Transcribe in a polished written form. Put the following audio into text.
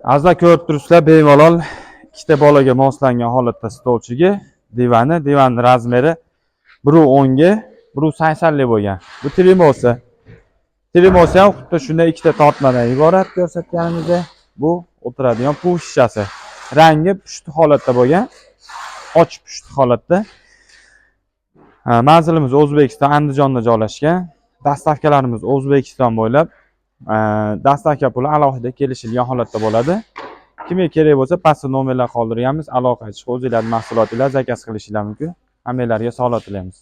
Azizlar, ko'rib turibsizlar, bemalol ikkita bolaga moslangan holatda stolchiga divanning razmeri 1.10 ga 1.80 lik bo'lgan. Bu trimosi. Trimosi ham xuddi shunday ikkita tortmadan iborat ko'rsatganimizda. Bu o'tiradigan pul shishasi. Rangi pushti holatda bo'lgan. Ochiq pushti holatda. Manzilimiz O'zbekiston, Andijonda joylashgan. Dastavkalarimiz O'zbekiston bo'ylab. Dastavka puli alohida kelishilgan holatda bo'ladi. Kimga kerak bo'lsa, pastda nomerlar qoldirganmiz. Aloqa qilib o'zingizlarning mahsulotlaringizni zakaz qilishingiz mumkin. Hammalarga sog'lom tilaymiz.